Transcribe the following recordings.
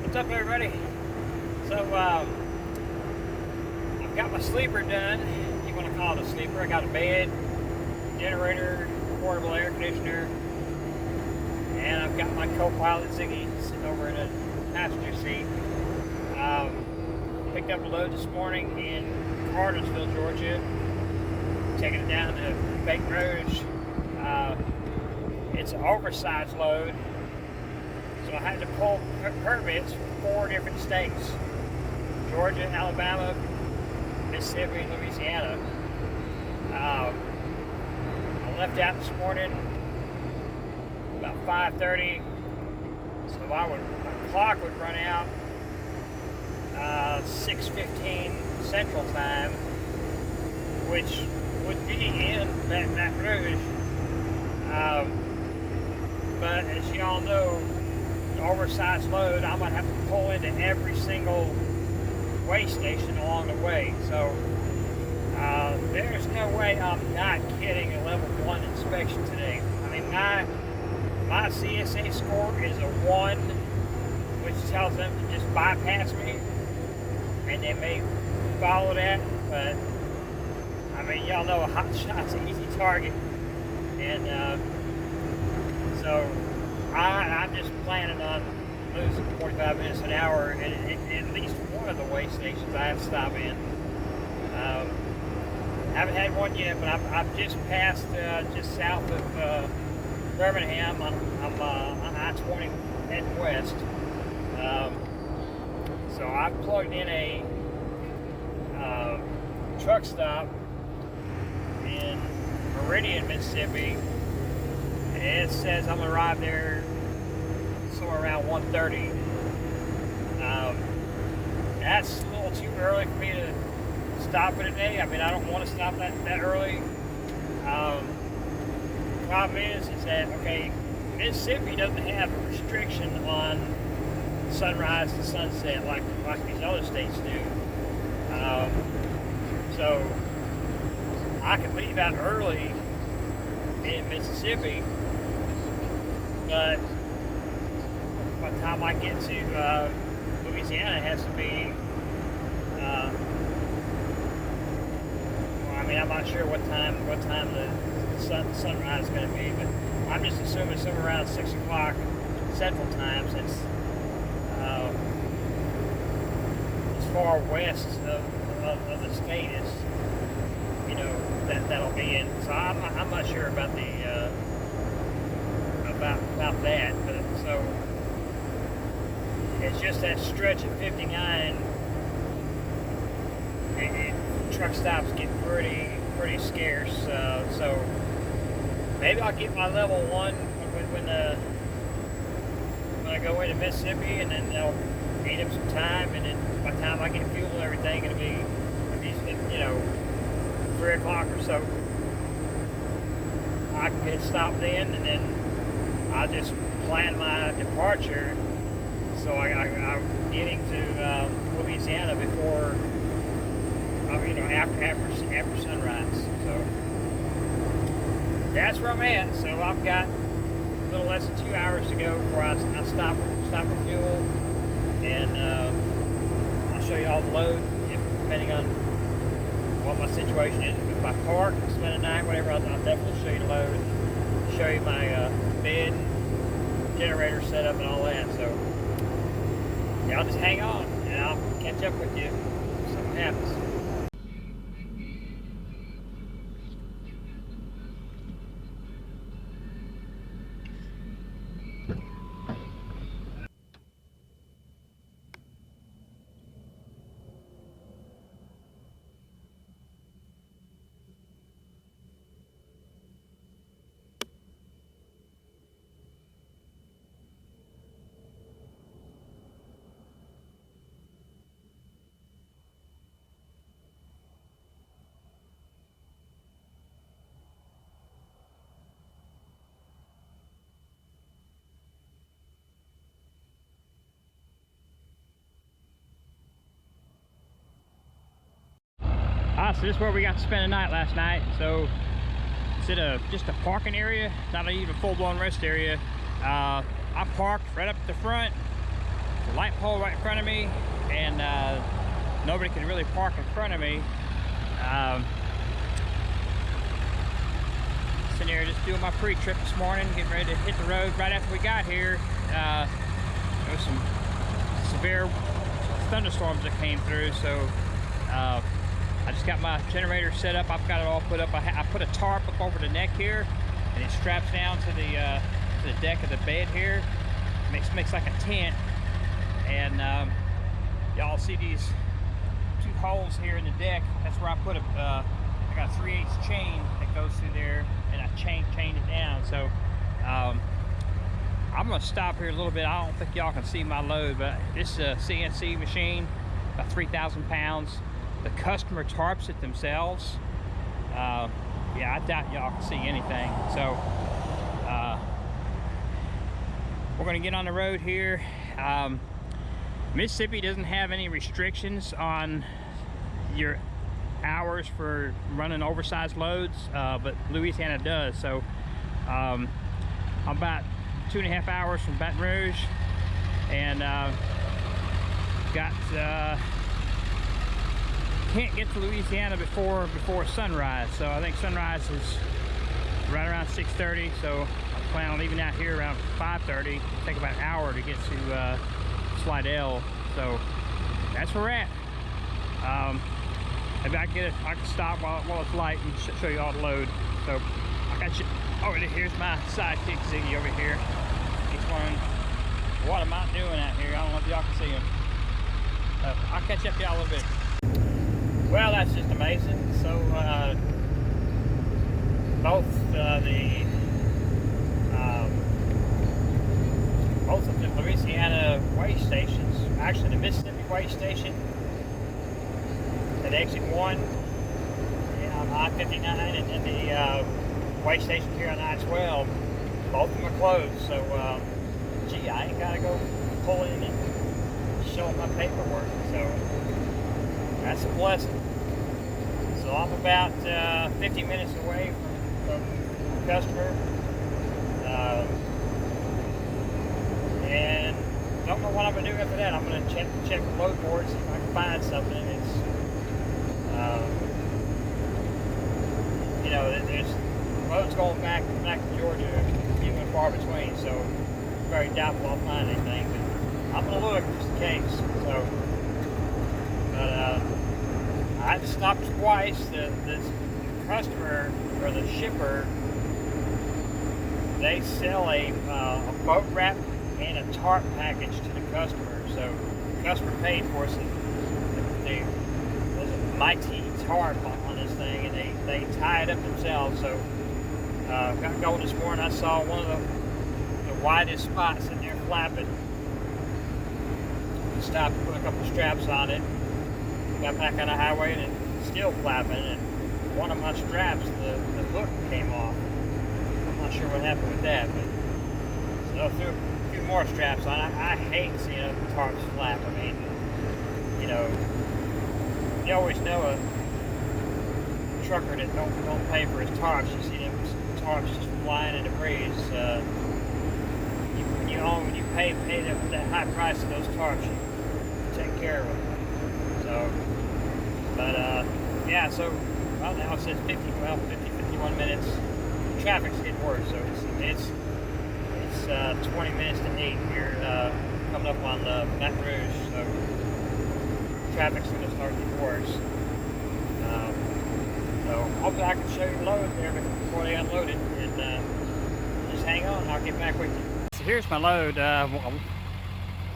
What's up, everybody? So, I've got my sleeper done. You want to call it a sleeper. I got a bed, generator, portable air conditioner, and I've got my co-pilot Ziggy sitting over in the passenger seat. Picked up a load this morning in Cartersville, Georgia, taking it down to Baton Rouge. It's an oversized load, so I had to pull permits from 4 different states: Georgia, Alabama, Mississippi, and Louisiana. I left out this morning about 5:30, so my clock would run out 6:15 Central Time, which would be in Baton Rouge. But as y'all know, the oversized load, I'm going to have to pull into every single weigh station along the way. So there's no way I'm not getting a level 1 inspection today. I mean, my CSA score is a 1, which tells them to just bypass me, and they may follow that. But I mean, y'all know a hot shot's an easy target, and so I'm just planning on losing 45 minutes an hour at least one of the weigh stations I have to stop in. Haven't had one yet, but I've just passed just south of Birmingham. I'm on I-20 heading west. So I've plugged in a truck stop in Meridian, Mississippi. It says I'm going to arrive there somewhere around 1:30. That's a little too early for me to stop for today. I mean, I don't want to stop that early. Problem is that, okay, Mississippi doesn't have a restriction on sunrise to sunset like these other states do. So I can leave out early in Mississippi, but by the time I get to Louisiana, it has to be, well, I mean, I'm not sure what time the sunrise is going to be, but I'm just assuming somewhere around 6 o'clock Central Time, since as far west of the state is, you know, that'll be in. So I'm not sure about the about that, but so it's just that stretch of 59. Truck stops get pretty scarce. So maybe I'll get my level 1 when I go into Mississippi, and then they'll eat up some time, and then by the time I get fuel and everything, it'll be you know, 3 o'clock or so. I can get stopped in, and then I'll just plan my departure so I'm getting to Louisiana before, you know, after sunrise. So that's where I'm at. So I've got a little less than 2 hours to go before I stop for fuel, and I'll show you all the load, depending on what my situation is. If I park, spend a night, whatever, I'll definitely show you the load, show you my bed, generator setup, and all that. So y'all just hang on, and I'll catch up with you if something happens. So this is where we got to spend the night last night. So it's at just a parking area, not even a full-blown rest area. I parked right up at the front, the light pole right in front of me, and nobody could really park in front of me. Sitting here just doing my pre-trip this morning, getting ready to hit the road. Right after we got here, there was some severe thunderstorms that came through, so I just got my generator set up. I've got it all put up. I put a tarp up over the neck here, and it straps down to the deck of the bed here. Makes like a tent, and y'all see these two holes here in the deck. That's where I put I got a 3/8 chain that goes through there, and I chained it down. So I'm gonna stop here a little bit. I don't think y'all can see my load, but this is a CNC machine, about 3,000 pounds. The customer tarps it themselves. Yeah, I doubt y'all can see anything. So we're gonna get on the road here. Mississippi doesn't have any restrictions on your hours for running oversized loads, but Louisiana does. So I'm about 2.5 hours from Baton Rouge, and can't get to Louisiana before sunrise. So I think sunrise is right around 6:30. So I plan on leaving out here around 5:30. It'll take about an hour to get to Slidell. So that's where we're at. Maybe I can stop while it's light and show you all the load. So I got you. Oh, here's my sidekick Ziggy over here. He's wondering, what am I doing out here? I don't know if y'all can see him. I'll catch up to y'all a little bit. Well, that's just amazing. So both of the Louisiana weigh stations, actually the Mississippi weigh station at exit 1 on I-59, and the weigh station here on I-12, both of them are closed. So gee, I ain't gotta go pull in and show my paperwork. So that's a blessing. So I'm about 50 minutes away from the customer, and don't know what I'm gonna do after that. I'm gonna check the load board, see if I can find something. It's you know, there's roads going back to Georgia, few and far between. So very doubtful I'll find anything. But I'm gonna look just in case. So, but I had to stop twice. The customer or the shipper, they sell a boat wrap and a tarp package to the customer. So the customer paid for it. There's a mighty tarp on this thing, and they tie it up themselves. So got going this morning. I saw one of the widest spots in there flapping. Stopped, put a couple straps on it, got back on the highway, and it's still flapping. And one of my straps, the hook came off. I'm not sure what happened with that, but so I threw a few more straps on. I hate seeing the tarps flap. I mean, you know, you always know a trucker that don't pay for his tarps. You see them tarps just flying in the breeze. When you own, when you pay that high price of those tarps, you take care of them. So, but yeah. So well, now it says 51 minutes. Traffic's getting worse, so it's 20 minutes to 8 here, coming up on Baton Rouge. So traffic's going to start getting worse. So hopefully I can show you the load there before they unload it, and just hang on. I'll get back with you. So here's my load.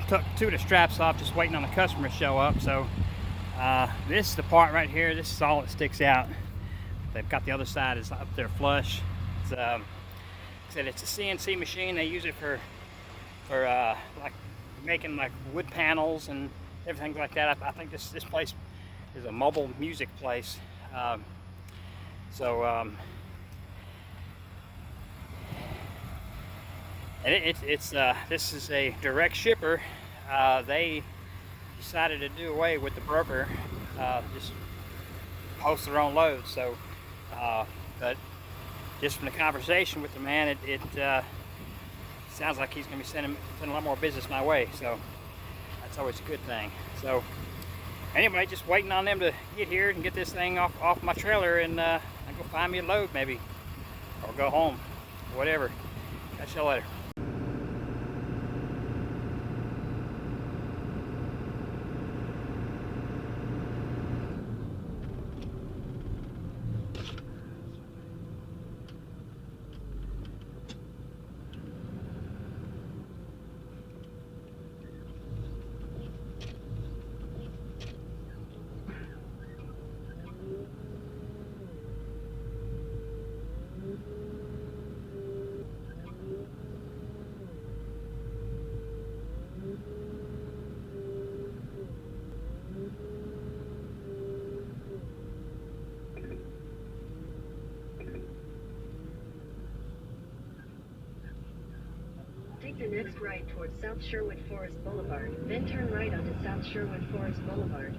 Took 2 of the straps off, just waiting on the customer to show up. So this is the part right here. This is all that sticks out. They've got the other side is up there flush. It's, like I said, it's a CNC machine. They use it for like making like wood panels and everything like that. I think this place is a mobile music place. And this is a direct shipper. They decided to do away with the broker, just post their own loads. So, but just from the conversation with the man, it sounds like he's going to be sending a lot more business my way. So, That's always a good thing. So anyway, just waiting on them to get here and get this thing off my trailer, and I go find me a load maybe, or go home, whatever. Catch you later. Take the next right towards South Sherwood Forest Boulevard, then turn right onto South Sherwood Forest Boulevard.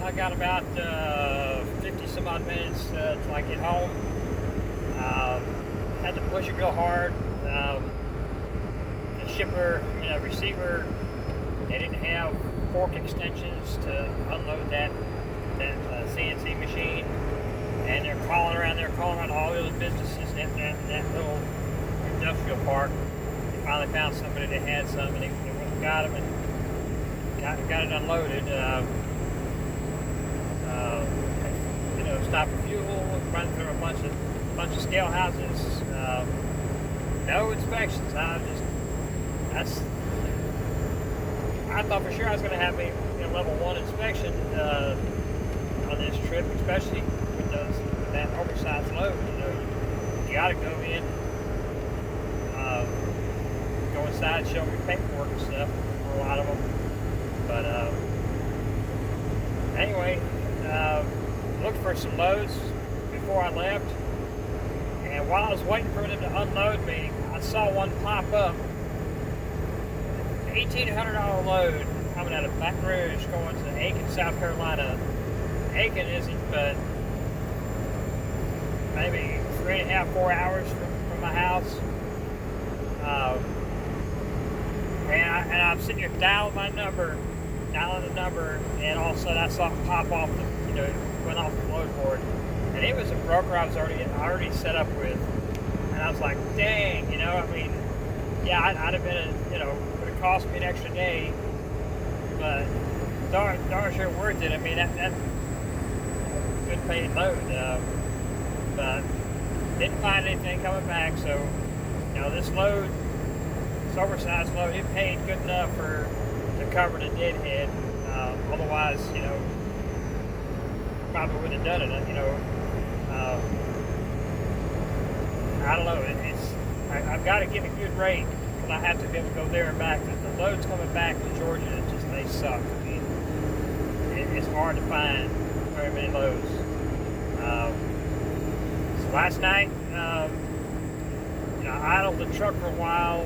I got about 50 some odd minutes till I get home. Had to push it real hard. The shipper, receiver, they didn't have fork extensions to unload that CNC machine, and they're calling around all the other businesses in that little industrial park. They finally found somebody that had some, and they went and got them and got it unloaded. Stop for fuel, run through a bunch of scale houses. No inspections. I thought for sure I was going to have a level 1 inspection on this trip, especially with that oversized load. You got to go in, go inside, show me paperwork and stuff for a lot of them. But anyway, looked for some loads before I left, and while I was waiting for them to unload me, I saw one pop up, $1,800 load coming out of Baton Rouge going to Aiken, South Carolina. Aiken isn't but maybe 3.5, 4 hours from my house. And I'm sitting here dialing the number, and all of a sudden I saw it pop off went off the load board. And it was a broker I was already set up with. And I was like, dang, I mean, yeah, I'd have been, would have cost me an extra day, but darn sure worth it. I mean, that's good paying load. But didn't find anything coming back, so, this load, this oversized load, it paid good enough to cover the deadhead. Otherwise, probably wouldn't have done it, I don't know. I've got to get a good rate because I have to be able to go there and back. The loads coming back to Georgia, they suck. I mean, it's hard to find very many loads. So last night, I idled the truck for a while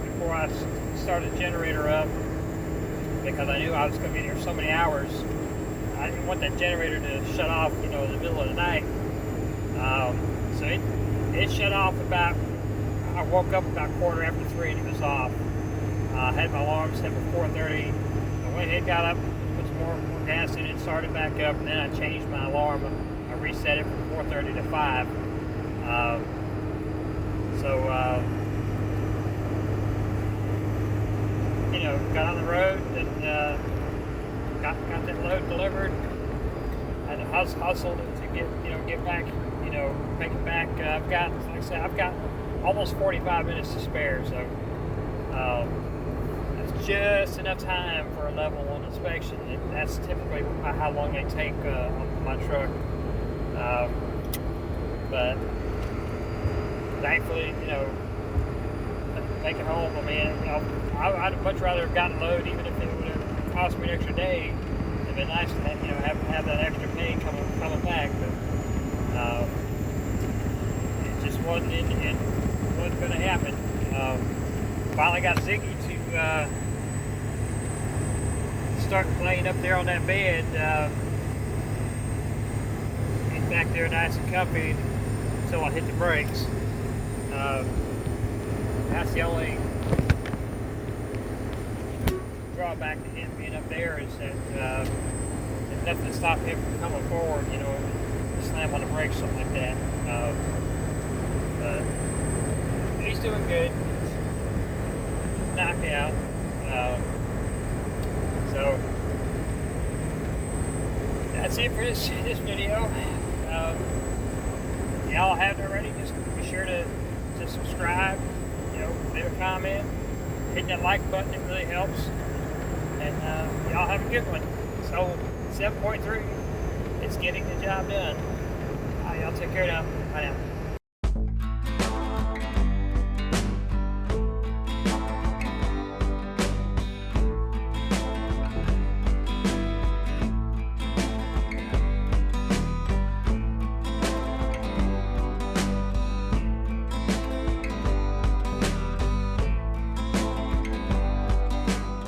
before I started the generator up because I knew I was going to be there so many hours. I didn't want that generator to shut off, in the middle of the night. So it shut off I woke up about 3:15 and it was off. I had my alarm set for 4:30. I went ahead, got up, put some more gas in it, started back up, and then I changed my alarm. I reset it from 4:30 to 5. Got on the road and got that load delivered. I had to hustle to get back, make it back. I've got almost 45 minutes to spare, so that's just enough time for a level 1 inspection. That's typically how long they take on my truck. But thankfully, take it home. I mean, I'd much rather have gotten a load, even if it would have cost me an extra day. It'd been nice to have that extra pay coming back, but it just wasn't going to happen. Finally got Ziggy to start playing up there on that bed. He's back there nice and comfy until I hit the brakes. That's the only drawback to him being up there is that there's nothing to stop him from coming forward, slam on the brakes, something like that. But he's doing good. Knocked out. So that's it for this video. Y'all haven't already, just be sure to subscribe, leave a comment, hit that like button, it really helps. And y'all have a good one. So 7.3, it's getting the job done. Y'all take care now. Bye now.